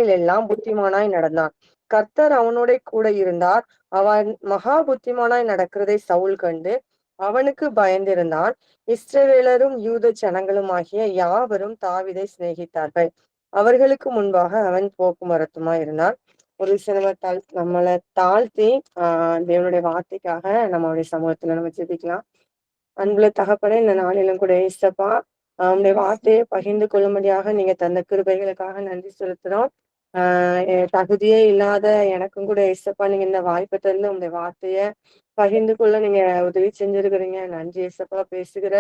காரியங்களில் எல்லாம் புத்திமானாய் நடந்தான். கர்த்தர் அவனோட கூட இருந்தார். அவன் மகா புத்திமானாய் நடக்கிறதை சவுல் கண்டு அவனுக்கு பயந்திருந்தான். இஸ்ரவேலரும் யூத ஜனங்களும் ஆகிய யாவரும் தாவீதை சிநேகித்தார்கள். அவர்களுக்கு முன்பாக அவன் போக்குமரத்துமாய் இருந்தான். ஒரு சிலவத்தால் நம்மளை தாழ்த்தி தேவனுடைய வார்த்தைக்காக நம்மளுடைய சமூகத்துல நம்ம ஜெபிக்கலாம். அன்புள்ள தகப்பனே, இந்த நாளிலும் கூட ஏசப்பா உங்களுடைய வார்த்தையை பகிர்ந்து கொள்ளும்படியாக நீங்க தந்த கிருபைகளுக்காக நன்றி செலுத்துறோம். தகுதியே இல்லாத எனக்கும் கூட ஏசப்பா நீங்க இந்த வாய்ப்பை தந்து உங்களுடைய வார்த்தைய பகிர்ந்து கொள்ள நீங்க உதவி செஞ்சிருக்கிறீங்க. நன்றி ஏசப்பா. பேசுகிற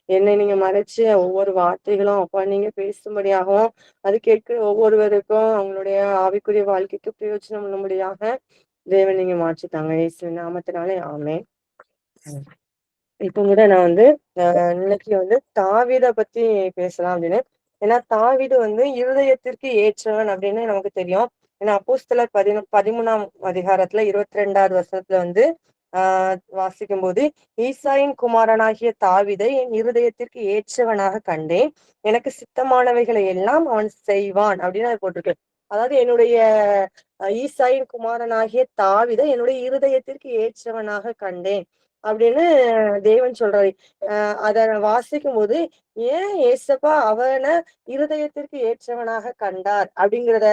என்னை நீங்க மறைச்சு ஒவ்வொரு வார்த்தைகளும் அப்பா நீங்க பேசும்படியாகவும் அது கேட்கிற ஒவ்வொருவருக்கும் அவங்களுடைய ஆவிக்குரிய வாழ்க்கைக்கு பிரயோஜனம் உள்ளபடியாக தேவன் நீங்க மாற்றித்தாங்க. இயேசு நாமத்தினாலே ஆமென். இப்ப கூட நான் இன்னைக்கு தாவீத பத்தி பேசலாம் அப்படின்னு. ஏன்னா தாவீது இருதயத்திற்கு ஏற்றவன் அப்படின்னு நமக்கு தெரியும். ஏன்னா அப்போஸ்தலர் 13ஆம் அதிகாரத்துல 22வது வசனத்துல வாசிக்கும் போது, ஈசாயின் குமாரனாகிய தாவீதை என் இருதயத்திற்கு ஏற்றவனாக கண்டேன், எனக்கு சித்தமானவைகளை எல்லாம் அவன் செய்வான் அப்படின்னு அது போட்டிருக்கு. அதாவது என்னுடைய ஈசாயின் குமாரனாகிய தாவீதை என்னுடைய இருதயத்திற்கு ஏற்றவனாக கண்டேன் அப்படின்னு தேவன் சொல்றாரு. அத வாசிக்கும் போது ஏன் ஏசப்பா அவனை இருதயத்திற்கு ஏற்றவனாக கண்டார் அப்படிங்கிறத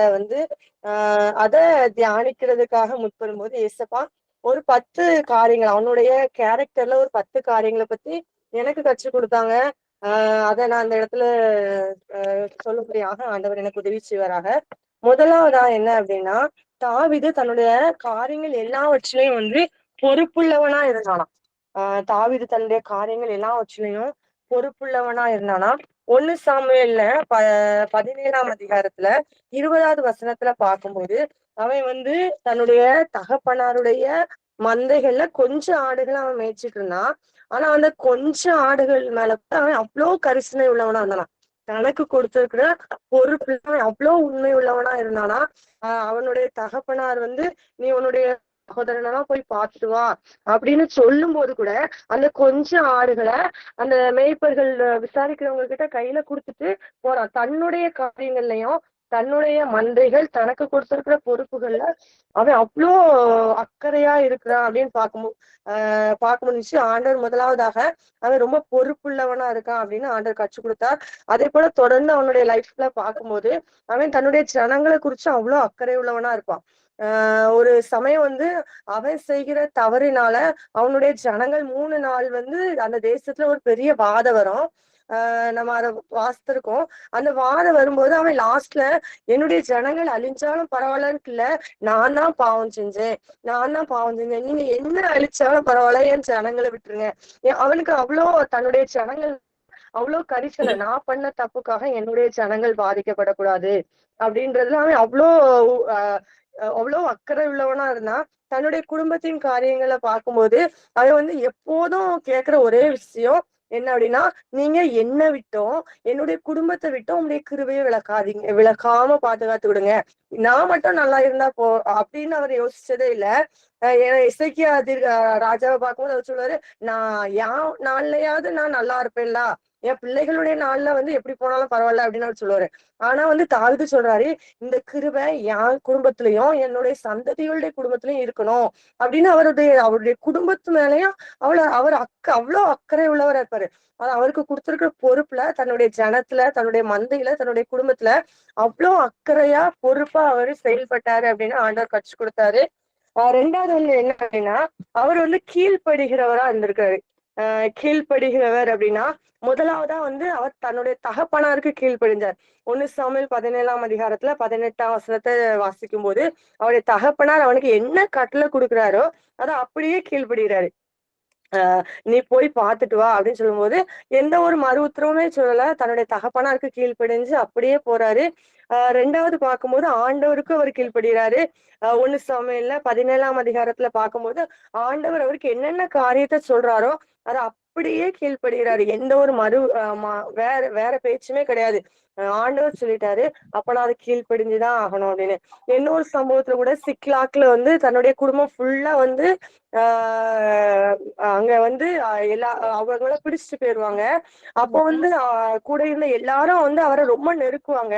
அத தியானிக்கிறதுக்காக முற்படும் போது ஏசப்பா ஒரு 10 காரியங்கள் அவனுடைய கேரக்டர்ல ஒரு 10 காரியங்களை பத்தி எனக்கு கற்றுக் கொடுத்தாங்க. அதை நான் அந்த இடத்துல சொல்லும்படியாக ஆண்டவர் எனக்கு உதவி செய்வாராக. முதலாவதா என்ன அப்படின்னா, தாவீது தன்னுடைய காரியங்கள் எல்லாவற்றிலையும் பொறுப்புள்ளவனா இருந்தானாம். தாவீது தன்னுடைய காரியங்கள் எல்லாவற்றிலையும் பொறுப்புள்ளவனா இருந்தானா. 1 சாமுவேல்ல 17ஆம் அதிகாரத்துல 20வது வசனத்துல பார்க்கும்போது அவன் தன்னுடைய தகப்பனாருடைய மந்தைகள்ல கொஞ்சம் ஆடுகளை அவன் மேய்ச்சிட்டு இருந்தான். ஆனா அந்த கொஞ்சம் ஆடுகள் மேல அவன் அவ்வளோ கரிசனை உள்ளவனா இருந்தானா. தனக்கு கொடுத்திருக்கிற பொறுப்பு அவன் அவ்வளவு உண்மை உள்ளவனா இருந்தானா. அவனுடைய தகப்பனார் நீ உன்னுடைய சகோதரனெல்லாம் போய் பார்த்துட்டு வா அப்படின்னு சொல்லும் போது கூட அந்த கொஞ்சம் ஆடுகளை அந்த மேய்ப்பர்கள் விசாரிக்கிறவங்க கிட்ட கையில கொடுத்துட்டு போறான். தன்னுடைய காரியங்கள்லயும் தன்னுடைய மந்தைகள் தனக்கு கொடுத்திருக்கிற பொறுப்புகள்ல அவன் அவ்வளோ அக்கறையா இருக்கிறான் அப்படின்னு பார்க்க முடிஞ்சு. ஆண்டவர் முதலாவதாக அவன் ரொம்ப பொறுப்புள்ளவனா இருக்கான் அப்படின்னு ஆண்டவர் கற்றுக் கொடுத்தார். அதே போல தொடர்ந்து அவனுடைய லைஃப்ல பார்க்கும்போது அவன் தன்னுடைய ஜனங்களை குறிச்சு அவ்வளோ அக்கறை உள்ளவனா இருப்பான். ஒரு சமயம் அவன் செய்கிற தவறினால அவனுடைய ஜனங்கள் 3 நாள் அந்த தேசத்துல ஒரு பெரிய வாதம் வரும். நம்ம அதை வாசித்திருக்கோம். அந்த வாதம் வரும்போது அவன் லாஸ்ட்ல என்னுடைய ஜனங்கள் அழிஞ்சாலும் பரவாயில்லன்னு இல்ல, நான் தான் பாவம் செஞ்சேன், நீங்க என்ன அழிச்சாலும் பரவாயில்ல, என் ஜனங்களை விட்டுருங்க. அவனுக்கு அவ்வளோ தன்னுடைய ஜனங்கள் அவ்வளவு கரிசனை, நான் பண்ண தப்புக்காக என்னுடைய ஜனங்கள் பாதிக்கப்படக்கூடாது அப்படின்றதுல அவன் அவ்வளோ அக்கறை உள்ளவனா இருந்தான். தன்னுடைய குடும்பத்தின் காரியங்களை பார்க்கும்போது அவன் எப்போதும் கேட்கிற ஒரே விஷயம் என்ன அப்படின்னா, நீங்க என்ன விட்டோம் என்னுடைய குடும்பத்தை விட்டோம் உங்களுடைய கிருபையை விளக்காம பாதுகாத்து விடுங்க, நான் மட்டும் நல்லா இருந்தா அப்படின்னு அவர் யோசிச்சதே இல்ல. ஏன்னா இசைக்கியா ராஜாவை பார்க்கும்போது அவர் சொல்லுவாரு, நான் என் நாள்லயாவது நான் நல்லா இருப்பேன்ல, என் பிள்ளைகளுடைய நாள்ல எப்படி போனாலும் பரவாயில்ல அப்படின்னு அவர் சொல்லுவாரு. ஆனா தாவீது சொல்றாரு, இந்த கிருபை என் குடும்பத்திலயும் என்னுடைய சந்ததிகளுடைய குடும்பத்திலயும் இருக்கணும் அப்படின்னு அவருடைய குடும்பத்து மேலயும் அவர் அவ்வளவு அக்கறை உள்ளவரா இருப்பாரு. அது அவருக்கு கொடுத்திருக்கிற பொறுப்புல தன்னுடைய ஜனத்துல தன்னுடைய மந்தையில தன்னுடைய குடும்பத்துல அவ்வளவு அக்கறையா பொறுப்பா அவரு செயல்பட்டாரு அப்படின்னு ஆண்டவர் கற்றுக் கொடுத்தாரு. 2வது என்ன அப்படின்னா, அவர் கீழ்ப்படுகிறவரா இருந்திருக்காரு. கீழ்ப்படுகிறவர் அப்படின்னா முதலாவதா அவர் தன்னுடைய தகப்பனாருக்கு கீழ்ப்படிஞ்சார். 1 சாமுவேல் 17ஆம் அதிகாரத்துல 18ஆம் வசனத்தை வாசிக்கும் போது அவருடைய தகப்பனார் அவனுக்கு என்ன கட்டளை கொடுக்குறாரோ அதை அப்படியே கீழ்ப்படுகிறாரு. நீ போய் பார்த்துட்டு வா அப்படின்னு சொல்லும் போது எந்த ஒரு மறு உத்தரவுமே சொல்லல, தன்னுடைய தகப்பனாருக்கு கீழ்ப்படிஞ்சு அப்படியே போறாரு. 2வது பார்க்கும்போது ஆண்டவருக்கு அவர் கீழ்ப்படுகிறாரு. 1 சாமுவேல்ல 17ஆம் அதிகாரத்துல பார்க்கும்போது ஆண்டவர் அவருக்கு என்னென்ன காரியத்தை சொல்றாரோ அதை அப்படியே கீழ்ப்படுகிறாரு. எந்த ஒரு வேற பேச்சுமே கிடையாது. ஆண்டவர் சொல்லிட்டாரு, அப்ப நான் அதுக்கு கீழ்ப்படிஞ்சுதான் ஆகணும் அப்படின்னு. இன்னொரு சம்பவத்துல கூட சிக்லாக்ல வந்து தன்னுடைய குடும்பம் ஃபுல்லா வந்து அங்க வந்து எல்லா அவங்கள பிடிச்சிட்டு போயிருவாங்க. அப்போ வந்து கூட இருந்த எல்லாரும் வந்து அவரை ரொம்ப நெருக்குவாங்க.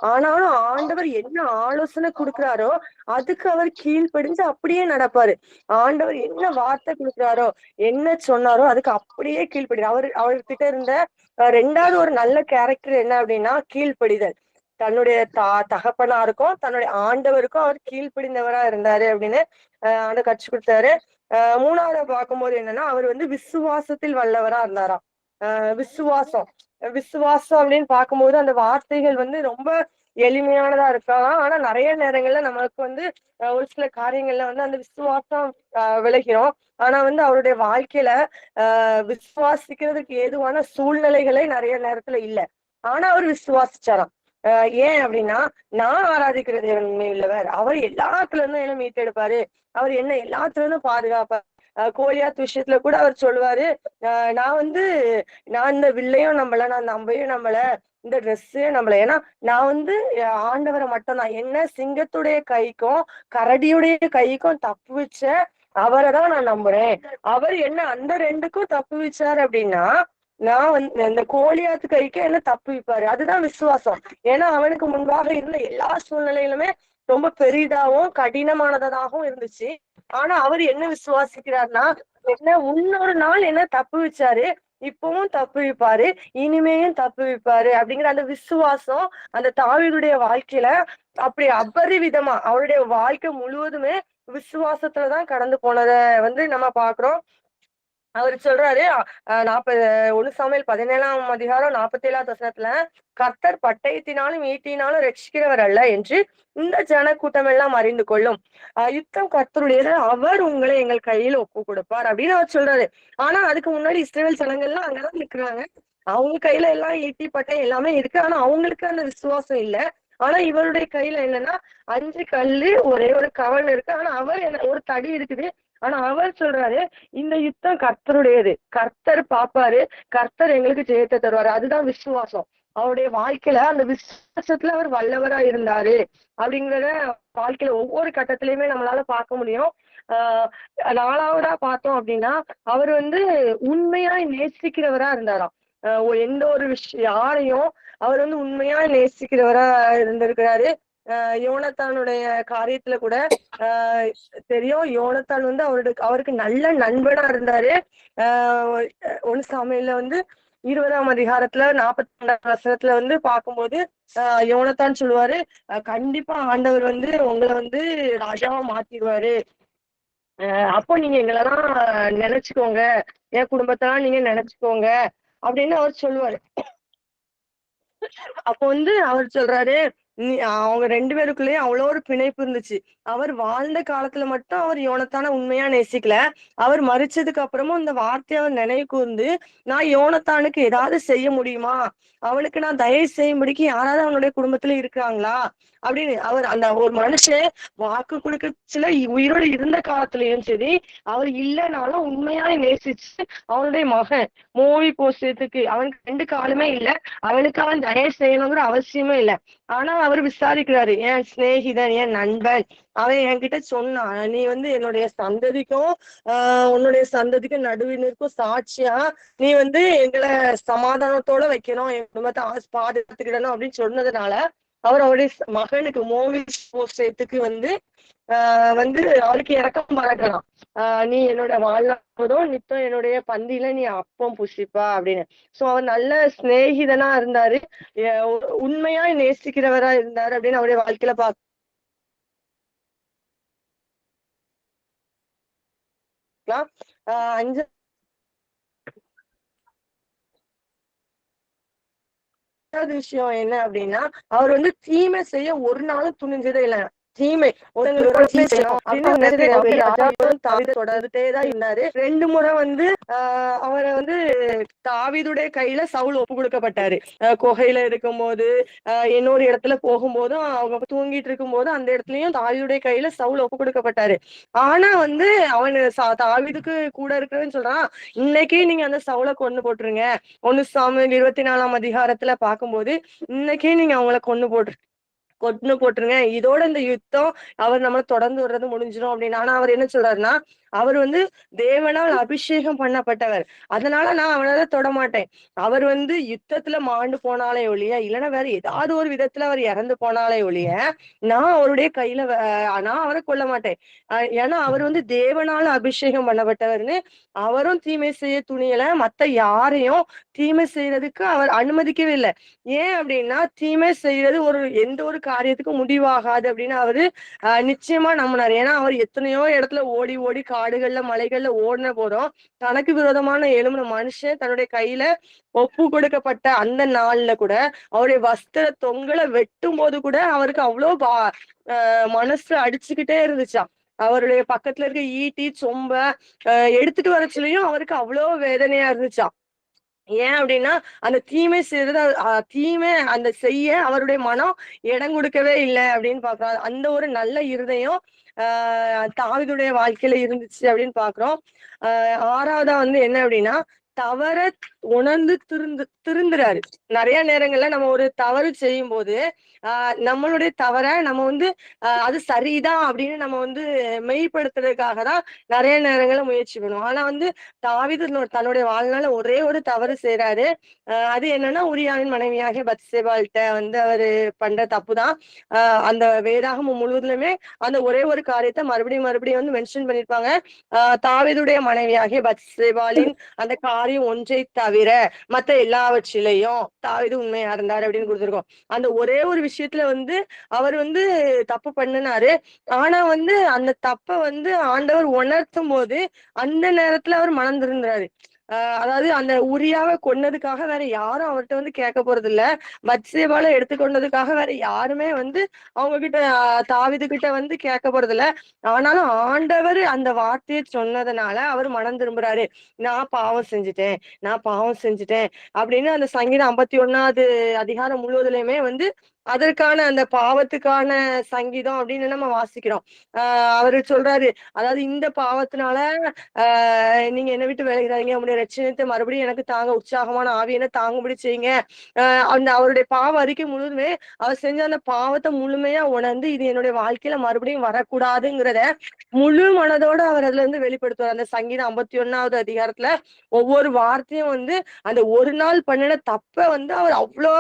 ஆனாலும் ஆண்டவர் என்ன ஆலோசனை குடுக்குறாரோ அதுக்கு அவர் கீழ்ப்படிஞ்சு அப்படியே நடப்பாரு. ஆண்டவர் என்ன வார்த்தை குடுக்குறாரோ, என்ன சொன்னாரோ அதுக்கு அப்படியே கீழ்ப்படிறார். அவர்கிட்ட இருந்த 2வது ஒரு நல்ல கேரக்டர் என்ன அப்படின்னா, கீழ்ப்படிதல். தன்னுடைய தகப்பனாருக்கும், தன்னுடைய ஆண்டவருக்கும் அவர் கீழ்ப்படிந்தவரா இருந்தாரு அப்படின்னு ஆண்டவர் கற்றுக் குடுத்தாரு. 3வது பார்க்கும்போது என்னன்னா, அவர் வந்து விசுவாசத்தில் வல்லவரா இருந்தாராம். விசுவாசம். விசுவாசம் அப்படின்னு பார்க்கும்போது அந்த வார்த்தைகள் வந்து ரொம்ப எளிமையானதா இருக்கலாம். ஆனா நெறைய நேரங்கள்ல நமக்கு வந்து ஒரு சில காரியங்கள்ல வந்து அந்த விசுவாசம் விலகிறோம். ஆனா வந்து அவருடைய வாழ்க்கையில விசுவாசிக்கிறதுக்கு ஏதுவான சூழ்நிலைகளே நெறைய நேரத்துல இல்ல. ஆனா அவர் விசுவாசிச்சாராம். அ ஏன் அப்டின்னா, நான் ஆராதிக்கிற தேவன் உண்மையுள்ளவர். அவர் எல்லாத்துல இருந்தும் என்ன மீட்டெடுப்பாரு. அவர் என்ன எல்லாத்துல இருந்தும் பாதுகாப்பார். கோலியாத் விஷயத்துல கூட அவர் சொல்லுவாரு, அ நான் வந்து நான் இந்த வில்லையும் நம்பல, நான் இந்த அம்பையும் நம்பல, இந்த ட்ரெஸ்ஸையும் நம்பல. ஏன்னா, நான் வந்து ஆண்டவர மட்டும் தான். என்ன சிங்கத்துடைய கைக்கும், கரடியுடைய கைக்கும் தப்புவிச்ச அவர தான் நான் நம்புறேன். அவர் என்ன அந்த 2க்கும் தப்புவிச்சாரு அப்டின்னா, நான் வந்து இந்த கோலியாத்து கைக்கு என்ன தப்புவிப்பாரு. அதுதான் விசுவாசம். ஏன்னா, அவனுக்கு முன்பாக இருந்த எல்லா சூழ்நிலையிலுமே ரொம்ப பெரிதாவும், கடினமானதாகவும் இருந்துச்சு. ஆனா, அவரு என்ன விசுவாசிக்கிறார்னா, என்ன முன்னொரு நாள் என்ன தப்புவிச்சாரு. இப்பவும் தப்புவிப்பாரு. இனிமேயும் தப்புவிப்பாரு. அப்படிங்கிற அந்த விசுவாசம், அந்த தாவீதுடைய வாழ்க்கையில அப்படி அபரிவிதமா அவருடைய வாழ்க்கை முழுவதுமே விசுவாசத்துல தான் கடந்து போனத வந்து நம்ம பார்க்கிறோம். அவரு சொல்றாரு, 1 சாமுவேல் 17ஆம் அதிகாரம் 47வது வசனத்துல, "கர்த்தர் பட்டயத்தினாலும், ஈட்டியினாலும் ரட்சிக்கிறவர் அல்ல என்று இந்த ஜனக்கூட்டம் எல்லாம் அறிந்து கொள்ளும். யுத்தம் கர்த்தருடையது. அவர் உங்களை எங்கள் கையில ஒப்புக் கொடுப்பார்." அப்படின்னு அவர் சொல்றாரு. ஆனா அதுக்கு முன்னாடி இஸ்ரவேல் ஜனங்கள்லாம் அங்கதான் நிக்கிறாங்க. அவங்க கையில எல்லாம் ஈட்டி, பட்டயம் எல்லாமே இருக்கு. ஆனா அவங்களுக்கு அந்த விசுவாசம் இல்ல. ஆனா இவருடைய கையில என்னன்னா 5 கல்லு, ஒரே ஒரு கவல் இருக்கு. ஆனா அவர் என்ன ஒரு தடி இருக்குது. ஆனா அவர் சொல்றாரு, இந்த யுத்தம் கர்த்தருடையது. கர்த்தர் பாப்பாரு. கர்த்தர் எங்களுக்கு ஜெயத்தை தருவாரு. அதுதான் விசுவாசம். அவருடைய வாழ்க்கையில அந்த விசுவாசத்துல அவர் வல்லவரா இருந்தாரு. அப்படிங்கிறத வாழ்க்கையில ஒவ்வொரு கட்டத்திலயுமே நம்மளால பார்க்க முடியும். ஆஹ் 4வதா பார்த்தோம் அப்படின்னா, அவர் வந்து உண்மையாய் நேசிக்கிறவரா இருந்தாராம். எந்த ஒரு யாரையும் அவர் வந்து உண்மையா நேசிக்கிறவரா இருந்திருக்கிறாரு. யோனத்தானுடைய காரியத்துல கூட ஆஹ் தெரியும். யோனத்தான் வந்து அவருக்கு நல்ல நண்பனா இருந்தாரு. ஆஹ் 1 சாமுவேல்ல வந்து 20ஆம் அதிகாரத்துல 42ஆம் வசனத்துல வந்து பார்க்கும்போது யோனத்தான் சொல்லுவாரு, கண்டிப்பா ஆண்டவர் வந்து உங்களை வந்து ராஜாவா மாத்திருவாரு. அப்போ நீங்க எங்களெல்லாம் நினைச்சுக்கோங்க. என் குடும்பத்தெல்லாம் நீங்க நினைச்சுக்கோங்க அப்படின்னு அவர் சொல்லுவாரு. அப்போ வந்து அவர் சொல்றாரு, அவங்க 2 பேருக்குள்ளயும் அவ்வளோ ஒரு பிணைப்பு இருந்துச்சு. அவர் வாழ்ந்த காலத்துல மட்டும் அவர் யோனத்தான உண்மையா நேசிக்கல. அவர் மரிச்சதுக்கு அப்புறமும் இந்த வார்த்தைய அவர் நினைவு கூர்ந்து, நான் யோனத்தானுக்கு ஏதாவது செய்ய முடியுமா? அவனுக்கு நான் தயவு செய்யும்படிக்கு யாராவது அவனுடைய குடும்பத்துல இருக்கிறாங்களா? அப்படின்னு அவர் அந்த ஒரு மனுஷன் வாக்கு கொடுக்கச்சுல உயிரோடு இருந்த காலத்திலயும் சரி, அவர் இல்லைனாலும் உண்மையாய் நேசிச்சு அவனுடைய மகன் மோவி போசத்துக்கு அவனுக்கு 2 காலுமே இல்ல. அவனுக்கு அவன் தயவு செய்யணுங்கிற அவசியமே இல்ல. ஆனா அவரு விசாரிக்கிறாரு. என் சிநேகிதன், என் நண்பன். அவன் என்கிட்ட சொன்னான். நீ வந்து என்னுடைய சந்ததிக்கும் உன்னுடைய சந்ததிக்கும் நடுவினருக்கும் சாட்சியா நீ வந்து எங்களை சமாதானத்தோட வைக்கணும், என் குடும்பத்தை பாதுகாத்துக்கிடணும் அப்படின்னு சொன்னதுனால அவர் அவருடைய மகனுக்கு மோவிஸ் வந்து வந்து அவருக்கு இறக்கம் பாராட்டலாம். நீ என்னோட வாழ்நாள் நித்தம் என்னுடைய பந்தியில நீ அப்பம் புசிப்பா அப்படின்னு. சோ அவர் நல்ல சிநேகிதனா இருந்தாரு. உண்மையா நேசிக்கிறவரா இருந்தாரு அப்படின்னு அவருடைய வாழ்க்கையில பார்க்கலாம். 5வது விஷயம் என்ன அப்படின்னா, அவர் வந்து தீமை செய்ய ஒரு நாளும் துணிஞ்சதே இல்ல. தீமை செய்யணும் அப்படின்னு தொடர்ந்துட்டேதான் இருந்தாரு. 2 முறை வந்து அவரை வந்து தாவீதுடைய கையில சவுல் ஒப்பு கொடுக்கப்பட்டாரு. குகையில இருக்கும்போது, இன்னொரு இடத்துல போகும்போதும், அவங்க தூங்கிட்டு இருக்கும் போது அந்த இடத்துலயும் தாவீதுடைய கையில சவுல் ஒப்பு கொடுக்கப்பட்டாரு. ஆனா வந்து அவனு தாவீதுக்கு கூட இருக்கிறேன்னு சொல்றான், இன்னைக்கு நீங்க அந்த சவுலை கொண்டு போட்டுருங்க. 1 சாமுவேல் 24ஆம் அதிகாரத்துல பார்க்கும்போது, இன்னைக்கே நீங்க அவங்கள கொன்னு போட்டுருங்க. இதோட இந்த யுத்தம் அவர் நம்மள தொடர்ந்து வர்றது முடிஞ்சிடும் அப்படின்னு. ஆனா அவர் என்ன சொல்றாருன்னா, அவர் வந்து தேவனால் அபிஷேகம் பண்ணப்பட்டவர். அதனால நான் அவனால தொடமாட்டேன். அவர் வந்து யுத்தத்துல மாண்டு போனாலே ஒழிய, இல்லைன்னா வேற ஏதாவது ஒரு விதத்துல அவர் இறந்து போனாலே ஒழிய, நான் அவருடைய கையில நான் அவரை கொல்ல மாட்டேன். ஏன்னா அவர் வந்து தேவனால அபிஷேகம் பண்ணப்பட்டவர்னு, அவரும் தீமை செய்ய துணியல, மத்த யாரையும் தீமை செய்யறதுக்கு அவர் அனுமதிக்கவே இல்லை. ஏன் அப்படின்னா, தீமை செய்யறது எந்த ஒரு காரியத்துக்கும் முடிவாகாது அப்படின்னு அவரு நிச்சயமா நம்பினார். ஏன்னா அவர் எத்தனையோ இடத்துல ஓடி ஓடி காடுகள்ல மலைகள்ல ஓடின போதும், தனக்கு விரோதமான எழும்பின மனுஷன் தன்னுடைய கையில ஒப்பு கொடுக்கப்பட்ட அந்த நாள்ல கூட, அவருடைய வஸ்திர தொங்கல வெட்டும் போது கூட அவருக்கு அவ்வளவு மனசு அடிச்சுக்கிட்டே இருந்துச்சாம். அவருடைய பக்கத்துல இருக்க ஈட்டி சொம்ப எடுத்துட்டு வரச்சுலயும் அவருக்கு அவ்வளவு வேதனையா இருந்துச்சாம். ஏன் அப்படின்னா, அந்த தீமை செய்யறது தீமை அந்த செய்ய அவருடைய மனம் இடம் கொடுக்கவே இல்லை அப்படின்னு பாக்குறோம். அந்த ஒரு நல்ல இருதயம் தாவீதுடைய வாழ்க்கையில இருந்துச்சு அப்படின்னு பாக்குறோம். 6வதா வந்து என்ன அப்படின்னா, தவற உணர்ந்து திருந்துறாரு. நிறைய நேரங்கள்ல நம்ம ஒரு தவறு செய்யும் போது நம்மளுடைய தவற நம்ம வந்து அது சரிதான் அப்படின்னு நம்ம வந்து மெய்ப்படுத்துறதுக்காக தான் நிறைய நேரங்கள்ல முயற்சி பண்ணுவோம். ஆனா வந்து தாவீது தன்னுடைய வாழ்நாள்ல ஒரே ஒரு தவறு செய்யறாரு. அது என்னன்னா, உரியாவின் மனைவியாகிய பத்சேபாள்கிட்ட வந்து அவரு பண்ற தப்புதான். அந்த வேதாகமம் முழுவதுலுமே அந்த ஒரே ஒரு காரியத்தை மறுபடியும் மறுபடியும் வந்து மென்ஷன் பண்ணிருப்பாங்க. தாவீதுடைய மனைவியாகிய பத்சேபாளின் அந்த காரியம் ஒன்றை தவிர மத்த எல்லாவற்றிலையும் தாவீது உண்மையா இருந்தாரு அப்படின்னு கொடுத்திருக்கோம். அந்த ஒரே ஒரு விஷயத்துல வந்து அவர் வந்து தப்பு பண்ணினாரு. ஆனா வந்து அந்த தப்ப வந்து ஆண்டவர் உணர்த்தும் போது அந்த நேரத்துல அவர் மனம் திருந்துறாரு. அதாவது அந்த உரியாவை கொன்னதுக்காக வேற யாரும் அவர்கிட்ட வந்து கேட்க போறது இல்ல. பத்சேபால எடுத்துக்கொண்டதுக்காக வேற யாருமே வந்து அவங்க கிட்ட தாவீது கிட்ட வந்து கேட்க போறது இல்ல. ஆனாலும் ஆண்டவர் அந்த வார்த்தையை சொன்னதுனால அவர் மனம் திரும்புறாரு. நான் பாவம் செஞ்சுட்டேன் அப்படின்னு அந்த சங்கீதம் 51வது அதிகாரம் முழுவதுலயுமே வந்து அதற்கான அந்த பாவத்துக்கான சங்கீதம் அப்படின்னு நம்ம வாசிக்கிறோம். அவரு சொல்றாரு, அதாவது இந்த பாவத்தினால நீங்க என்னை விட்டு விலகிறாதீங்க, உங்களுடைய ரட்சணத்தை மறுபடியும் எனக்கு தாங்க, உற்சாகமான ஆவியனை தாங்கும்படி செய்யுங்க. அந்த அவருடைய பாவ அறிக்கை முழுவதுமே அவர் செஞ்ச அந்த பாவத்தை முழுமையா உணர்ந்து இது என்னுடைய வாழ்க்கையில மறுபடியும் வரக்கூடாதுங்கிறத முழு மனதோட அவர் அதுல இருந்து வெளிப்படுத்துவார். அந்த சங்கீதம் 51வது அதிகாரத்துல ஒவ்வொரு வார்த்தையும் வந்து அந்த ஒரு நாள் பண்ணின தப்ப வந்து அவர் அவ்வளோ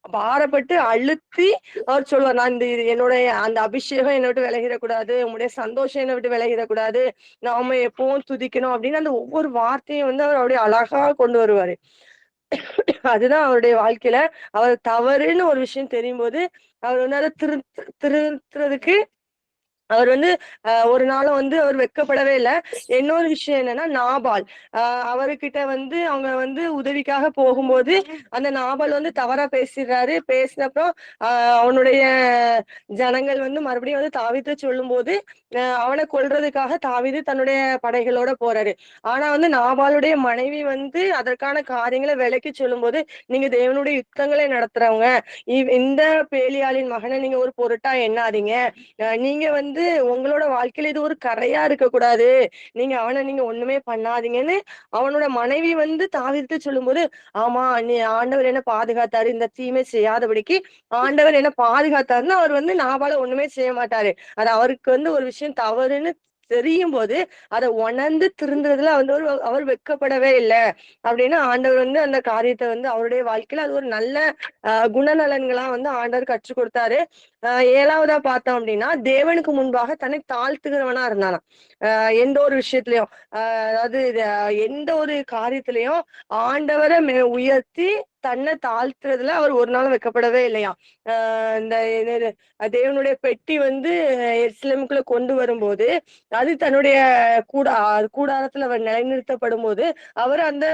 பாரப்பட்டு அழுத்தி அவர் சொல்லுவார், நான் என்னுடைய அந்த அபிஷேகம் என்னை விட்டு விலகிடக்கூடாது, உங்களுடைய சந்தோஷம் என்னை விட்டு விலகிடக்கூடாது, நாம எப்பவும் துதிக்கணும் அப்படின்னு அந்த ஒவ்வொரு வார்த்தையும் வந்து அவர் அப்படியே அழகா கொண்டு வருவாரு. அதுதான் அவருடைய வாழ்க்கையில அவர் தவறுன்னு ஒரு விஷயம் தெரியும் போது அவர் வந்து அதை திருத்துறதுக்கு அவர் வந்து ஒரு நாளும் வந்து அவர் வெட்கப்படவே இல்லை. இன்னொரு விஷயம் என்னன்னா, நாபால் அவர்கிட்ட வந்து அவங்க வந்து உதவிக்காக போகும்போது அந்த நாபால் வந்து தவறா பேசிடுறாரு. பேசினப்புறம் அவனுடைய ஜனங்கள் வந்து மறுபடியும் வந்து தாவீதை சொல்லும் போது அவனை கொல்றதுக்காக தாவீது தன்னுடைய படைகளோட போறாரு. ஆனா வந்து நாபாலுடைய மனைவி வந்து அதற்கான காரியங்களை விளக்கி சொல்லும் போது, நீங்க தேவனுடைய யுத்தங்களை நடத்துறவங்க, இந்த பேலியாளின் மகனை நீங்க ஒரு பொருட்டா எண்ணாதீங்க. நீங்க வந்து உங்களோட வாழ்க்கையில இது ஒரு கரையா இருக்க கூடாது, நீங்க ஒண்ணுமே பண்ணாதீங்கன்னு அவனோட மனைவி வந்து தாவீதுட்ட சொல்லும்போது, ஆமா நீ ஆண்டவர் என்ன பாதுகாத்தாரு, இந்த தீமை செய்யாதபடிக்கு ஆண்டவர் என்ன பாதுகாத்தாருன்னு அவர் வந்து நாபால ஒண்ணுமே செய்ய மாட்டாரு. அது அவருக்கு வந்து ஒரு விஷயம் தவறுன்னு தெரியும் போது அதை உணர்ந்து திருந்துறதுல வந்து அவர் வெட்கப்படவே இல்லை அப்படின்னு ஆண்டவர் வந்து அந்த காரியத்தை வந்து அவருடைய வாழ்க்கையில அது ஒரு நல்ல குணநலன்களா வந்து ஆண்டவர் கற்றுக் கொடுத்தாரு. 7வதா பார்த்தோம் அப்படின்னா, தேவனுக்கு முன்பாக தன்னை தாழ்த்துகிறவனா இருந்தானா. எந்த ஒரு விஷயத்திலயும் அதாவது எந்த ஒரு காரியத்திலயும் ஆண்டவரை உயர்த்தி தன்னை தாழ்த்துறதுல அவர் ஒரு நாளும் வெட்கப்படவே இல்லையா. இந்த என்னது தேவனுடைய பெட்டி வந்து எருசலேமுக்குள்ள கொண்டு வரும்போது, அது தன்னுடைய கூடாரத்துல அவர் நிலைநிறுத்தப்படும் போது, அவர் அந்த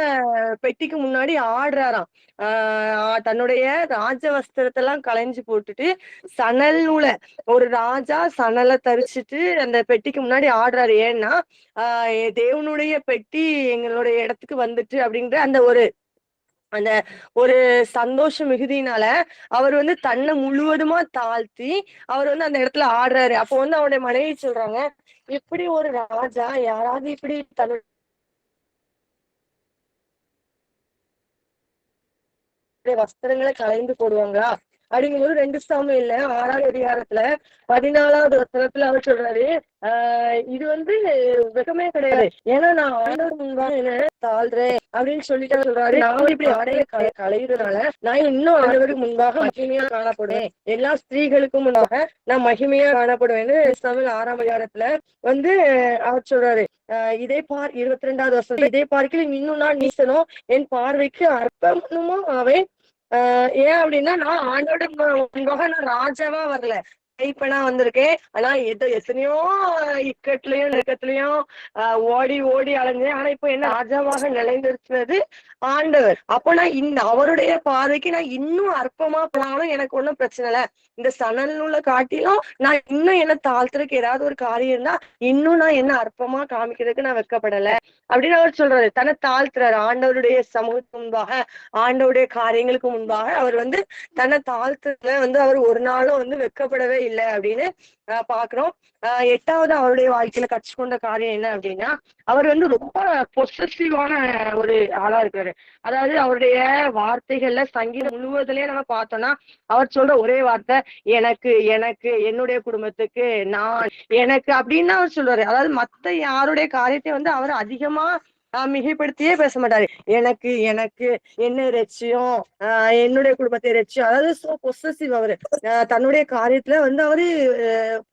பெட்டிக்கு முன்னாடி ஆடுறாராம். தன்னுடைய ராஜ வஸ்திரத்தெல்லாம் களைஞ்சு போட்டுட்டு, சணல் நூல ஒரு ராஜா சணல தரிச்சுட்டு அந்த பெட்டிக்கு முன்னாடி ஆடுறாரு. ஏன்னா, ஆ தேவனுடைய பெட்டி எங்களுடைய இடத்துக்கு வந்துட்டு அப்படின்ற அந்த ஒரு சந்தோஷ மிகுதியினால அவர் வந்து தன்னை முழுவதுமா தாழ்த்தி அவர் வந்து அந்த இடத்துல ஆடுறாரு. அப்போ வந்து அவருடைய மனைவி சொல்றாங்க, இப்படி ஒரு ராஜா யாராவது இப்படி தன்னுடைய வஸ்திரங்களை களைந்து போடுவாங்களா அப்படிங்கும்போது 2 சாமுவேல்ல 6வது அதிகாரத்துல 14வது வசனத்துல அவர் சொல்றாரு, இது வந்து வெக்கமே கிடையாது. ஏன்னா நான் ஆண்டவர் முன்பாக என்ன தாழ்றேன் அப்படின்னு சொல்லிட்டு சொல்றாரு. நான் இப்படி ஆடைய களையுறதுனால நான் இன்னும் ஆண்டவருக்கு முன்பாக மகிமையா காணப்படுவேன். எல்லா ஸ்திரீகளுக்கும் முன்பாக நான் மகிமையா காணப்படுவேன்னு சாமுவேல் 6ஆம் அதிகாரத்துல வந்து அவர் சொல்றாரு. இதே பார் 22வது வருஷம் இதே பார்க்கில் இன்னும் நான் நீசனும் என் பார்வைக்கு அற்பனுமா ஆவேன். ஏன் அப்படின்னா நான் ஆண்டோட முன்பாக நான் ராஜாவா வரல, கைப்பனா வந்திருக்கேன். ஆனா எத்தனையோ இக்கட்லயும் நெருக்கத்திலயும் ஓடி ஓடி அலைஞ்சேன். ஆனா இப்ப என்ன ராஜாவாக நிலைநிறுத்துறது ஆண்டவர். அப்போ நான் அவருடைய பாதைக்கு நான் இன்னும் அற்பமா போனாலும் எனக்கு ஒண்ணும் பிரச்சனை இல்ல. இந்த சணல் நூலை காட்டிலும் நான் இன்னும் என்ன தாழ்த்துறதுக்கு ஏதாவது ஒரு காரியம் இருந்தா இன்னும் நான் என்ன அற்பமா காமிக்கிறதுக்கு நான் வெட்கப்படல அப்படின்னு அவர் சொல்றாரு. தன்னை தாழ்த்துறாரு ஆண்டவருடைய சமூகத்துக்கு முன்பாக, ஆண்டவருடைய காரியங்களுக்கு முன்பாக அவர் வந்து தன்னை தாழ்த்துறதுல வந்து அவர் ஒரு நாளும் வந்து வெட்கப்படவே இல்லை அப்படின்னு பாக்குறோம். 8வது அவருடைய வாழ்க்கையில கற்றுக்கொண்ட காரியம் என்ன அப்படின்னா, அவர் வந்து ரொம்ப பொசசிவான ஒரு ஆளா இருக்காரு. அதாவது அவருடைய வார்த்தைகள்ல சங்கீதம் முழுவதுலயே நம்ம பார்த்தோம்னா அவர் சொல்ற ஒரே வார்த்தை எனக்கு எனக்கு என்னுடைய குடும்பத்துக்கு நான் எனக்கு அப்படின்னு அவர் சொல்றாரு. அதாவது மத்த யாருடைய காரியத்தை வந்து அவர் அதிகமா மிகைப்படுத்தியே பேச மாட்டாரு. எனக்கு எனக்கு என்ன ரட்சியம், என்னுடைய குடும்பத்தை ரட்சியம். அதாவது சோ பொசசிவ் அவரு. தன்னுடைய காரியத்துல வந்து அவரு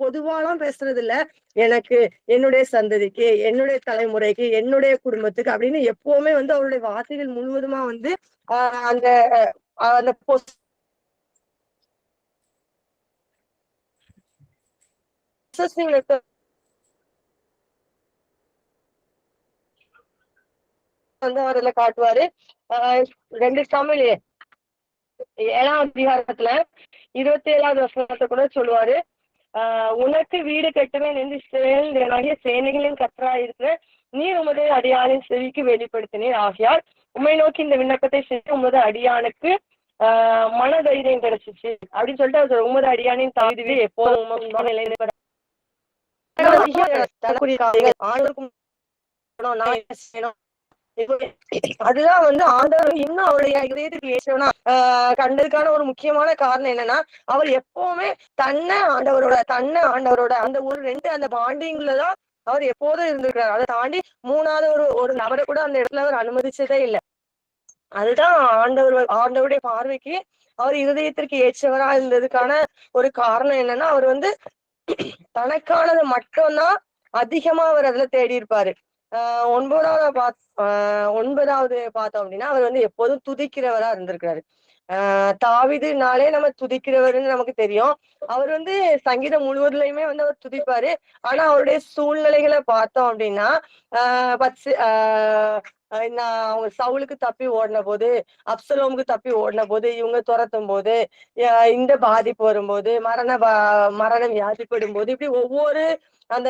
பொதுவாலாம் பேசுறது இல்ல. எனக்கு என்னுடைய சந்ததிக்கு என்னுடைய தலைமுறைக்கு என்னுடைய குடும்பத்துக்கு அப்படின்னு எப்பவுமே வந்து அவருடைய வார்த்தைகள் முழுவதுமா வந்து அந்த அந்த பொசசிவ் வந்து அவர் இதுல காட்டுவாரு. 2 சாமுவேல் 7ஆம் அதிகாரத்துல 27வது வசனத்தை கூட சொல்லுவாரு. உனக்கு வீடு கட்டுவேன் என்று இஸ்ரவேலின் தேவனாகிய சேனைகளின் கர்த்தராய் இருக்கிற நீர் உமது அடியானின் செவிக்கு வெளிப்படுத்தினீர். ஆகையால் உம்மை நோக்கி இந்த விண்ணப்பத்தை செய்து உமது அடியானுக்கு மன தைரியம் கிடைச்சிச்சு அப்படின்னு சொல்லிட்டு அவர் உமது அடியானின் தாழ்வே எப்போதும் நிலைநிற்ப அதுதான் வந்து ஆண்டவர் இன்னும் அவருடைய இதயத்துக்கு ஏற்றவனா கண்டதுக்கான ஒரு முக்கியமான காரணம் என்னன்னா, அவர் எப்பவுமே தன்னை ஆண்டவரோட அந்த ஒரு 2 அந்த பாண்டிங்குலதான் அவர் எப்போதும் இருந்திருக்கிறார். அதை தாண்டி 3வது ஒரு நபரை கூட அந்த இடத்துல அவர் அனுமதிச்சதே இல்லை. அதுதான் ஆண்டவருடைய பார்வைக்கு அவர் இருதயத்திற்கு ஏற்றவரா இருந்ததுக்கான ஒரு காரணம் என்னன்னா, அவர் வந்து தனக்கானது மட்டும்தான் அதிகமா அவர் அதுல தேடி இருப்பாரு. 9வது பார்த்தோம் அப்படின்னா அவர் வந்து எப்போதும் துதிக்கிறவரா இருந்திருக்கிறாரு. தாவீதுனாலே நம்ம துதிக்கிறவர்னு நமக்கு தெரியும். அவர் வந்து சங்கீதம் முழுவதுலயுமே வந்து அவர் துதிப்பாரு. ஆனா அவருடைய சூழ்நிலைகளை பார்த்தோம் அப்படின்னா நான் அவங்க சவுலுக்கு தப்பி ஓடின போது, அப்சலோமுக்கு தப்பி ஓடின போது, இவங்க துரத்தும் போது, இந்த பாதிப்பு வரும்போது, மரண வியாதிப்படும் போது, இப்படி ஒவ்வொரு அந்த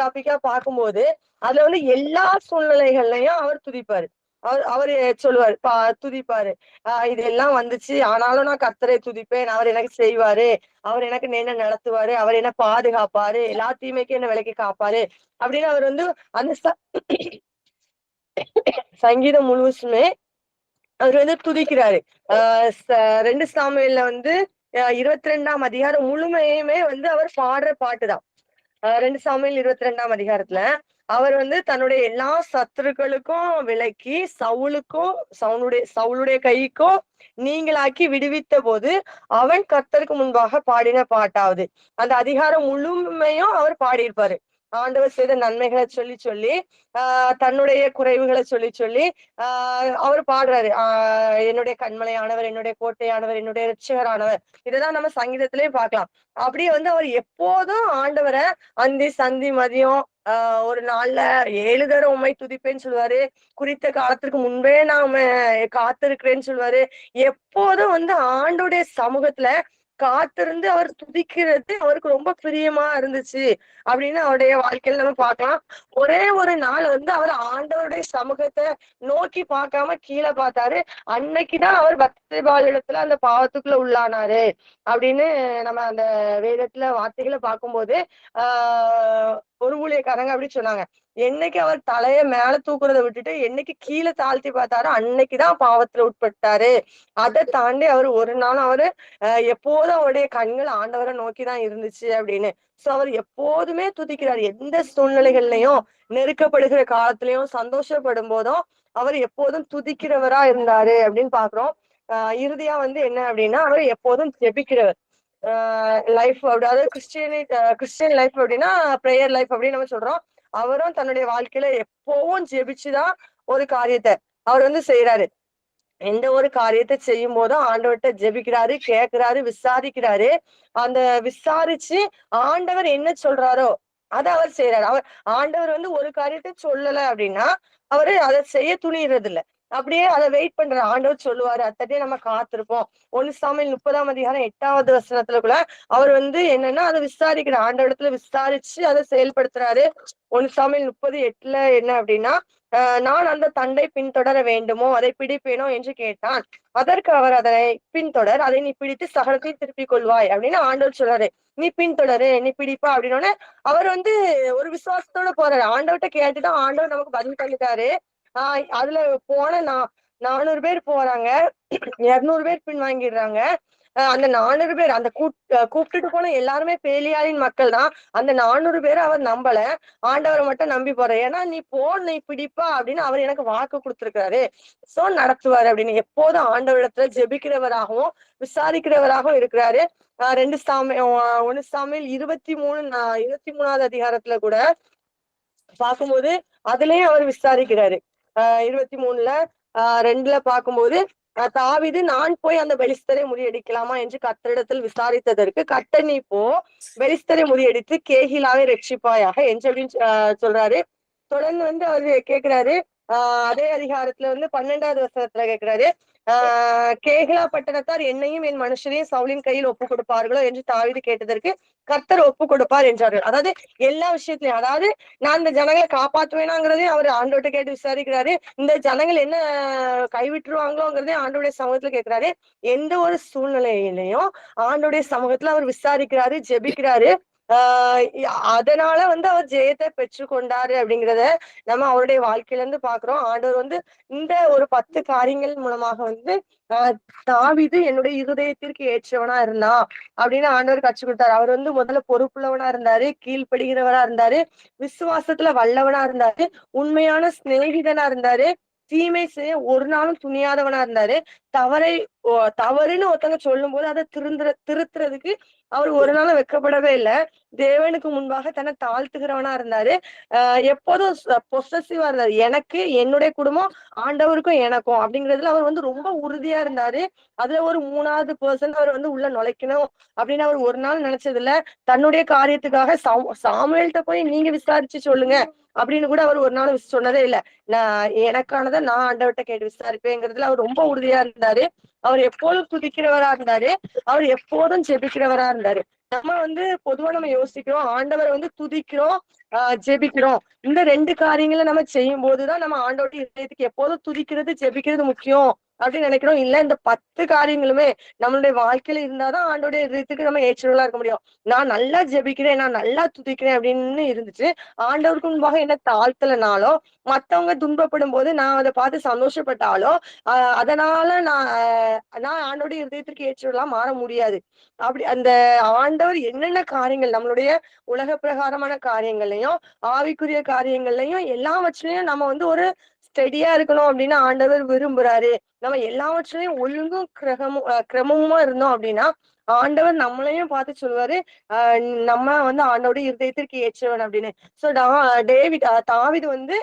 டாபிக்கா பார்க்கும்போது அதுல வந்து எல்லா சூழ்நிலைகள்லயும் அவர் துதிப்பாரு. அவரு சொல்லுவாரு துதிப்பாரு. இதெல்லாம் வந்துச்சு ஆனாலும் நான் கர்த்தரை துதிப்பேன். அவர் எனக்கு செய்வாரு, அவர் எனக்கு என்ன நடத்துவாரு, அவர் என்ன பாதுகாப்பாரு, எல்லா தீமைக்கும் என்ன விலக்கி காப்பாரு அப்படின்னு அவர் வந்து அந்த சங்கீதம் முழுசுமே அவர் வந்து துதிக்கிறாரு. 2 சாமுவேல்ல வந்து 22ஆம் அதிகாரம் முழுமையுமே வந்து அவர் பாடுற பாட்டுதான். 2 சாமுவேல் 22ஆம் அதிகாரத்துல அவர் வந்து தன்னுடைய எல்லா சத்துருக்களுக்கும் விலக்கி சவுளுடைய கைக்கும் நீங்களாக்கி விடுவித்த போது அவன் கர்த்தருக்கு முன்பாக பாடின பாட்டாவது அந்த அதிகாரம் முழுமையும் அவர் பாடியிருப்பாரு. ஆண்டவர் செய்த நன்மைகளை சொல்லி சொல்லி தன்னுடைய குறைவுகளை சொல்லி சொல்லி அவர் பாடுறாரு. என்னுடைய கண்மலையானவர், என்னுடைய கோட்டையானவர், என்னுடைய இரட்சகரானவர். இததான் நம்ம சங்கீதத்திலேயே பார்க்கலாம். அப்படியே வந்து அவர் எப்போதும் ஆண்டவரை அந்தி சந்தி மதியம் ஒரு நாள்ல 7 தடவை உம்மை துதிப்பேன்னு சொல்லுவாரு. குறித்த காலத்திற்கு முன்பே நாம காத்திருக்கிறேன்னு சொல்லுவாரு. எப்போதும் வந்து ஆண்டோடைய சமூகத்துல காத்திருந்து அவர் துதிக்கிறது அவருக்கு ரொம்ப பிரியமா இருந்துச்சு அப்படின்னு அவருடைய வாழ்க்கையில நம்ம பார்க்கலாம். ஒரே ஒரு நாள் வந்து அவர் ஆண்டவருடைய சமூகத்தை நோக்கி பார்க்காம கீழே பார்த்தாரு. அன்னைக்குதான் அவர் பத்சேபாளிடத்துல அந்த பாவத்துக்குள்ள உள்ளானாரு அப்படின்னு நம்ம அந்த வேதத்துல வார்த்தைகளை பார்க்கும்போது ஒரு ஊழியக்காரங்க அப்படி சொன்னாங்க. என்னைக்கு அவர் தலைய மேல தூக்குறத விட்டுட்டு என்னைக்கு கீழே தாழ்த்தி பார்த்தாரோ அன்னைக்குதான் பாவத்துல உட்பட்டாரு. அதை தாண்டி அவர் ஒரு நாளும் அவரு எப்போதும் அவருடைய கண்கள் ஆண்டவரை நோக்கிதான் இருந்துச்சு அப்படின்னு. சோ அவர் எப்போதுமே துதிக்கிறார். எந்த சூழ்நிலைகள்லயும், நெருக்கப்படுகிற காலத்திலயும், சந்தோஷப்படும் போதும் அவர் எப்போதும் துதிக்கிறவரா இருந்தாரு அப்படின்னு பாக்குறோம். இறுதியா வந்து என்ன அப்படின்னா அவர் எப்போதும் ஜெபிக்கிறவர். லைஃப் அதாவது கிறிஸ்டியன் லைஃப் அப்படின்னா பிரேயர் லைஃப் அப்படின்னு நம்ம சொல்றோம். அவரும் தன்னுடைய வாழ்க்கையில எப்பவும் ஜெபிச்சுதான் ஒரு காரியத்தை அவர் வந்து செய்யறாரு. எந்த ஒரு காரியத்தை செய்யும் போதும் ஆண்டவர்கிட்ட ஜெபிக்கிறாரு, கேட்கிறாரு, விசாரிக்கிறாரு. அந்த விசாரிச்சு ஆண்டவர் என்ன சொல்றாரோ அதை அவர் செய்யறாரு. அவர் ஆண்டவர் வந்து ஒரு காரியத்தை சொல்லல அப்படின்னா அவரு அதை செய்ய துணியறது இல்ல. அப்படியே அதை வெயிட் பண்ற ஆண்டவர் சொல்லுவாரு. அத்தட்டே நம்ம காத்திருப்போம். 1 சாமுவேல் 30ஆம் அதிகாரம் 8வது வசனத்துல கூட அவர் வந்து என்னன்னா அதை விசாரிக்கிற ஆண்டவரத்துல விசாரிச்சு அதை செயல்படுத்துறாரு. 1 சாமுவேல் 30:8 என்ன அப்படின்னா நான் அந்த தண்டை பின்தொடர வேண்டுமோ அதை பிடிப்பேனோ என்று கேட்டான். அதற்கு அவர் அதனை பின்தொடர், அதை நீ பிடித்து சகலத்தையும் திருப்பிக் கொள்வாய் அப்படின்னு ஆண்டவர் சொல்றாரு. நீ பின்தொடரு, நீ பிடிப்பா அப்படின்னு அவர் வந்து ஒரு விசுவாசத்தோட போறாரு. ஆண்டவர்கிட்ட கேட்டுதான் ஆண்டவர் நமக்கு பதில் பண்ணிட்டாரு. அதுல போன 400 பேர் போறாங்க, 200 பேர் பின் வாங்கிடுறாங்க. அந்த 400 பேர் அந்த கூப்பிட்டுட்டு போன எல்லாருமே பேலியாளின் மக்கள் தான். அந்த 400 பேரை அவர் நம்பல, ஆண்டவரை மட்டும் நம்பி போற. ஏன்னா நீ நீ பிடிப்பா அப்படின்னு அவர் எனக்கு வாக்கு கொடுத்திருக்காரு. சோ நடத்துவாரு அப்படின்னு. எப்போதும் ஆண்டவரிடத்துல ஜெபிக்கிறவராகவும் விசாரிக்கிறவராகவும் இருக்கிறாரு. 1 சாமுவேல் 23வது அதிகாரத்துல கூட பார்க்கும்போது அதுலயும் அவர் விசாரிக்கிறாரு. 23ல 2ல பார்க்கும்போது தாவீது நான் போய் அந்த பெலிஸ்தரை முறியடிக்கலாமா என்று கர்த்தரிடத்தில் விசாரித்ததற்கு கர்த்தர் நீ போ, பெலிஸ்தரை முறியடித்து கேகிலாவை ரட்சிப்பாயாக என்று அப்படின்னு சொல்றாரு. தொடர்ந்து வந்து அவரு கேக்குறாரு. அதே அதிகாரத்துல வந்து 12வது வசனத்துல கேக்குறாரு. கேகிலா பட்டணத்தார் என்னையும் என் மனுஷரையும் சவுலின் கையில் ஒப்பு கொடுப்பார்களோ என்று தாவீது கேட்டதற்கு கர்த்தர் ஒப்பு கொடுப்பார் என்றார்கள். அதாவது எல்லா விஷயத்திலயும், அதாவது நான் இந்த ஜனங்களை காப்பாற்றுவேனாங்கிறதையும் அவர் ஆண்டோட்ட கேட்டு விசாரிக்கிறாரு. இந்த ஜனங்கள் என்ன கைவிட்டுருவாங்களோங்கிறதையும் ஆண்டோடைய சமூகத்துல கேட்கிறாரு. எந்த ஒரு சூழ்நிலையிலையும் ஆண்டோடைய சமூகத்துல அவர் விசாரிக்கிறாரு, ஜெபிக்கிறாரு. அதனால வந்து அவர் ஜெயத்தை பெற்று கொண்டாரு அப்படிங்கிறத நம்ம அவருடைய வாழ்க்கையில இருந்து பாக்குறோம். ஆண்டவர் வந்து இந்த ஒரு 10 காரியங்கள் மூலமாக வந்து தாவீது என்னுடைய இருதயத்திற்கு ஏற்றவனா இருந்தா அப்படின்னு ஆண்டவர் கற்றுக் கொடுத்தாரு. அவர் வந்து முதல்ல பொறுப்புள்ளவனா இருந்தாரு, கீழ்ப்படுகிறவரா இருந்தாரு, விசுவாசத்துல வல்லவனா இருந்தாரு, உண்மையான சிநேகிதனா இருந்தாரு, தீமை செய்ய ஒரு நாளும் துணியாதவனா இருந்தாரு. தவறுன்னு ஒருத்தவங்க சொல்லும் போது அதை திருத்துறதுக்கு அவர் ஒரு நாளும் வெட்கப்படவே இல்லை. தேவனுக்கு முன்பாக தன்னை தாழ்த்துகிறவனா இருந்தாரு. எப்போதும் பொசசிவா இருந்தாரு. எனக்கு, என்னுடைய குடும்பம், ஆண்டவருக்கும் எனக்கும் அப்படிங்கிறதுல அவர் வந்து ரொம்ப உறுதியா இருந்தாரு. அதுல ஒரு 3வது பர்சன் அவர் வந்து உள்ள நுழைக்கணும் அப்படின்னு அவர் ஒரு நாள் நினைச்சது இல்ல. தன்னுடைய காரியத்துக்காக சாமுவேல்கிட்ட போய் நீங்க விசாரிச்சு சொல்லுங்க அப்படின்னு கூட அவர் ஒரு நாள் சொன்னதே இல்லை. எனக்கானதை நான் ஆண்டவர்கிட்ட கேட்டு விசாரிப்பேங்கிறதுல அவர் ரொம்ப உறுதியா இருந்தாரு. அவர் எப்போதும் துதிக்கிறவரா இருந்தாரு. அவர் எப்போதும் ஜெபிக்கிறவரா இருந்தாரு. நம்ம வந்து பொதுவா நம்ம யோசிக்கிறோம், ஆண்டவரை வந்து துதிக்கிறோம், ஜெபிக்கிறோம். இந்த 2 காரியங்களை நம்ம செய்யும் போதுதான் நம்ம ஆண்டவருடைய இதயத்துக்கு எப்போதும் துதிக்கிறது, ஜெபிக்கிறது முக்கியம் அப்படின்னு நினைக்கிறோம். இல்ல இந்த 10 காரியங்களுமே நம்மளுடைய வாழ்க்கையில இருந்தாதான் ஆண்டோடைய இதயத்துக்கு நம்ம ஏற்றவர்களா இருக்க முடியும். நான் நல்லா ஜெபிக்கிறேன், நான் நல்லா துதிக்கிறேன் அப்படின்னு இருந்துச்சு ஆண்டவருக்கு முன்பாக என்ன தாழ்த்தலனாலோ, மத்தவங்க துன்பப்படும் போது நான் அதை பார்த்து சந்தோஷப்பட்டாலோ அதனால நான் ஆண்டோடைய இதயத்திற்கு ஏற்றவர்களா மாற முடியாது. அப்படி அந்த ஆண்டவர் என்னென்ன காரியங்கள் நம்மளுடைய உலக பிரகாரமான காரியங்கள்லயும், ஆவிக்குரிய காரியங்கள்லயும் எல்லாவற்றிலையும் நம்ம வந்து ஒரு ஸ்டெடியா இருக்கணும் அப்படின்னு ஆண்டவர் விரும்புறாரு. நம்ம எல்லாவற்றிலையும் ஒழுங்கும் கிரமமுமா இருந்தோம் அப்படின்னா ஆண்டவர் நம்மளையும் பார்த்து சொல்லுவாரு, நம்ம வந்து ஆண்டவருடைய இருதயத்திற்கு ஏற்றவன் அப்படின்னு. சோ தாவீது வந்து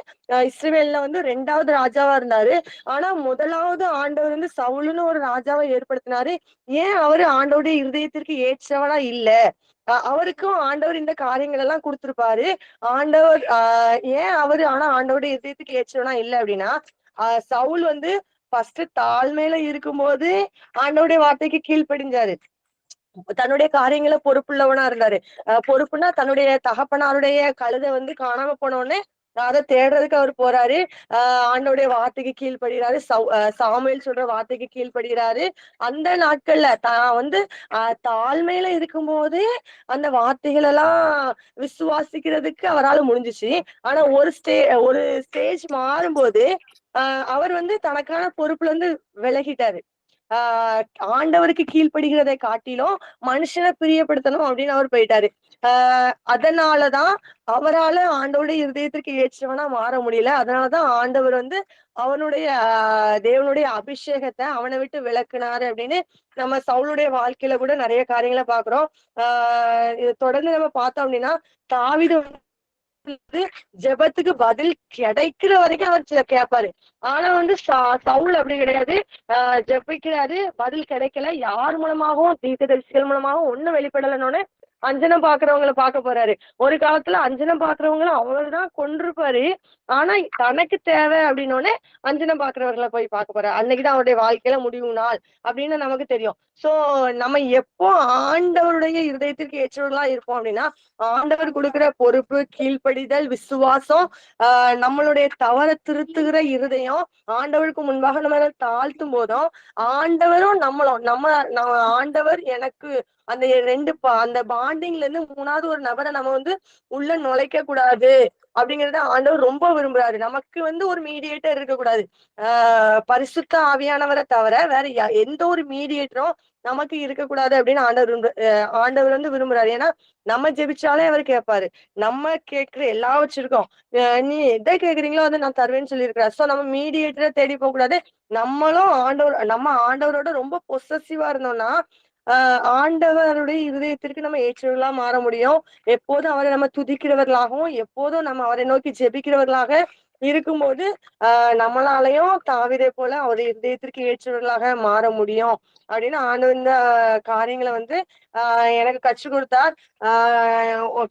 இஸ்ரவேல்ல வந்து 2வது ராஜாவா இருந்தாரு. ஆனா முதலாவது ஆண்டவர் வந்து சவுலுன்னு ஒரு ராஜாவை ஏற்படுத்தினாரு. ஏன் அவரு ஆண்டவருடைய இருதயத்திற்கு ஏற்றவனா இல்ல? அவருக்கும் ஆண்டவர் இந்த காரியங்கள் எல்லாம் கொடுத்திருப்பாரு. ஆண்டவர் ஏன் அவரு ஆனா ஆண்டவருடைய இதயத்துக்கு ஏற்றவனா இல்ல அப்படின்னா, சவுல் வந்து ஃபர்ஸ்ட் தாழ்மையில இருக்கும்போது ஆண்டவருடைய வார்த்தைக்கு கீழ்ப்படிஞ்சாரு. தன்னுடைய காரியங்கள பொறுப்புள்ளவனா இருந்தாரு. பொறுப்புன்னா தன்னுடைய தகப்பனாருடைய கழுதை வந்து காணாம போன உடனே அத தேடுறதுக்கு அவர் போறாரு. ஆண்டவருடைய வார்த்தைக்கு கீழ்ப்படுகிறாரு. சாமுவேல் சொல்ற வார்த்தைக்கு கீழ்ப்படுகிறாரு. அந்த நாட்கள்ல தான் வந்து தாழ்மையில இருக்கும்போதே அந்த விசுவாசிக்கிறதுக்கு அவரால முடிஞ்சுச்சு. ஆனா ஒரு ஸ்டேஜ் மாறும்போது அவர் வந்து தனக்கான பொறுப்புல இருந்து விலகிட்டாரு. ஆஹ் ஆண்டவருக்கு கீழ்ப்படுகிறதை காட்டிலும் மனுஷனை பிரியப்படுத்தணும் அப்படின்னு அவர் போயிட்டாரு. அதனாலதான் அவரால ஆண்டவருடைய இருதயத்திற்கு ஏற்றவனா மாற முடியல. அதனாலதான் ஆண்டவர் வந்து அவனுடைய தேவனுடைய அபிஷேகத்தை அவனை விட்டு விலக்குனாரு அப்படின்னு நம்ம சவுளுடைய வாழ்க்கையில கூட நிறைய காரியங்களை பாக்குறோம். இது தொடர்ந்து நம்ம பார்த்தோம் அப்படின்னா தாவீது ஜெபத்துக்கு பதில் கிடைக்கிற வரைக்கும் அவர் கேட்பாரு. ஆனா வந்து சவுல் அப்படி கிடையாது. ஜெபிக்கிறாரு, பதில் கிடைக்கல. யார் மூலமாகவும் தீர்க்கதரிசிகள் மூலமாகவும் ஒண்ணும் வெளிப்படலன்னு அஞ்சனம் பாக்குறவங்களை பார்க்க போறாரு. ஒரு காலத்துல அஞ்சனம் பாக்குறவங்களும் அவர்தான் கொண்டிருப்பாரு. ஆனா தனக்கு தேவை அப்படின்னோடனே அஞ்சனம் பாக்குறவர்களை போய் பார்க்க போறாரு. அன்னைக்குதான் அவருடைய வாழ்க்கையில முடிவு நாள் அப்படின்னு நமக்கு தெரியும். சோ நம்ம எப்போ ஆண்டவருடைய இருதயத்திற்கு ஏற்றவர்களா இருப்போம் அப்படின்னா ஆண்டவர் கொடுக்கிற பொறுப்பு, கீழ்ப்படிதல், விசுவாசம், நம்மளுடைய தவற திருத்துகிற இருதயம், ஆண்டவருக்கு முன்பாக நம்ம தாழ்த்தும் போதும் ஆண்டவரும் நம்ம ஆண்டவர் எனக்கு அந்த அந்த பாண்டிங்ல இருந்து 3வது ஒரு நபரை நம்ம வந்து உள்ள நுழைக்க கூடாது அப்படிங்கறத ஆண்டவர் ரொம்ப விரும்புறாரு. நமக்கு வந்து ஒரு மீடியேட்டர் இருக்கக்கூடாது. பரிசுத்த ஆவியானவரை தவிர வேற எந்த ஒரு மீடியேட்டரும் நமக்கு இருக்கக்கூடாது அப்படின்னு ஆண்டவர் வந்து விரும்புறாரு. ஏன்னா நம்ம ஜெபிச்சாலே அவர் கேட்பாரு. நம்ம கேட்கிற எல்லாவற்றிற்கும் நீ எதை கேக்குறீங்களோ அதை நான் தருவேன்னு சொல்லியிருக்கிறார். சோ நம்ம மீடியேட்டரை தேடி போக கூடாது. நம்ம ஆண்டவரோட ரொம்ப பொசசிவா இருந்தோம்னா ஆண்டவருடைய இருதயத்திற்கு நம்ம ஏற்றவர்களா மாற முடியும். எப்போதும் அவரை நம்ம துதிக்கிறவர்களாகவும் எப்போதும் நம்ம அவரை நோக்கி ஜெபிக்கிறவர்களாக இருக்கும்போது நம்மளாலையும் தாவீதை போல அவருடைய இருதயத்திற்கு ஏற்றவர்களாக மாற முடியும் அப்படின்னு ஆண்டவர் இந்த காரியங்களை வந்து எனக்கு கற்றுக் கொடுத்தார்.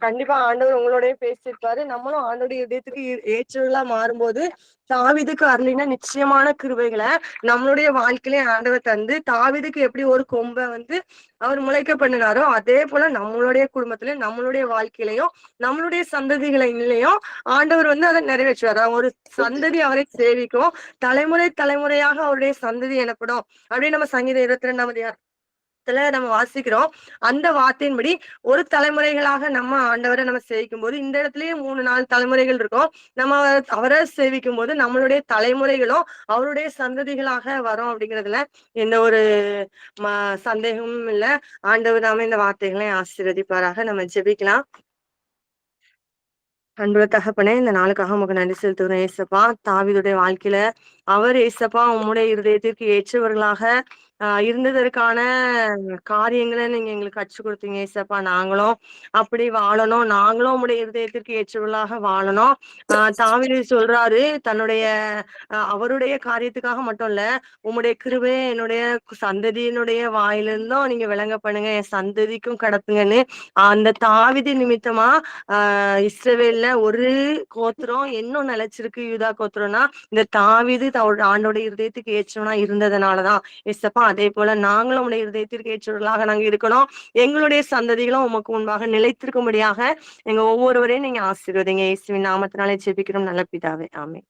கண்டிப்பா ஆண்டவர் உங்களோடய பேசியிருப்பாரு. நம்மளும் ஆண்டோடைய இதயத்துக்கு ஏற்றவர்களா மாறும்போது தாவீதுக்கு அருளின நிச்சயமான கிருபைகளை நம்மளுடைய வாழ்க்கையிலே ஆண்டவர் தந்து தாவீதுக்கு எப்படி ஒரு கொம்பை வந்து அவர் முளைக்க பண்ணினாரோ அதே போல நம்மளுடைய குடும்பத்திலயும் நம்மளுடைய வாழ்க்கையிலையும் நம்மளுடைய சந்ததிகளிலையும் ஆண்டவர் வந்து அதை நிறைவேற்றுவார். ஒரு சந்ததி அவரை சேவிக்கும், தலைமுறையாக அவருடைய சந்ததி எனப்படும் அப்படின்னு நம்ம சங்கீதம் 22 நம்ம வாசிக்கிறோம். அந்த வார்த்தையின்படி ஒரு தலைமுறைகளாக நம்ம ஆண்டவரை நம்ம சேவிக்கும் போது இந்த இடத்துலயே 3-4 தலைமுறைகள் இருக்கும். நம்ம அவரை சேவிக்கும் போது நம்மளுடைய தலைமுறைகளும் அவருடைய சந்ததிகளாக வரும் அப்படிங்கிறதுல எந்த ஒரு சந்தேகமும் இல்லை. ஆண்டவர் நாம இந்த வார்த்தைகளை ஆசீர்வதிப்பாராக. நம்ம ஜெபிக்கலாம். அன்புள்ள தகப்பனே, இந்த நாளுக்காக உமக்கு நன்றி செலுத்துகிறேன் ஏசப்பா. தாவீதுடைய வாழ்க்கையில அவர் ஏசப்பா உம்முடைய இருதயத்திற்கு ஏற்றவர்களாக இருந்ததற்கான காரியங்களை நீங்க எங்களுக்கு கற்றுக் கொடுத்தீங்க ஏசப்பா. நாங்களும் அப்படி வாழணும், நாங்களும் உம்முடைய இருதயத்திற்கு ஏற்றவர்களாக வாழணும். தாவீது சொல்றாரு தன்னுடைய அவருடைய காரியத்துக்காக மட்டும் இல்ல, உம்முடைய கிருபை என்னுடைய சந்ததியினுடைய வாயிலிருந்தும் நீங்க விளங்க பண்ணுங்க, என் சந்ததிக்கும் கடத்துங்கன்னு அந்த தாவீது நிமித்தமா இஸ்ரவேல்ல ஒரு கோத்திரம் இன்னும் நிலைச்சிருக்கு, யூதா கோத்திரம்னா இந்த தாவீது ஆண்டோட இருதயத்துக்கு ஏற்றவனா இருந்ததுனாலதான் ஏசப்பா. அதே போல நாங்களும் உடைய இருதயத்திற்கு ஏற்றவர்களாக நாங்க இருக்கணும். எங்களுடைய சந்ததிகளும் உமக்கு முன்பாக நிலைத்திருக்கும்படியாக எங்க ஒவ்வொருவரையும் நீங்க ஆசீர்வதிங்க. இயேசுவின் நாமத்தினாலே ஜெபிக்கிறோம் நல்ல பிதாவே, ஆமென்.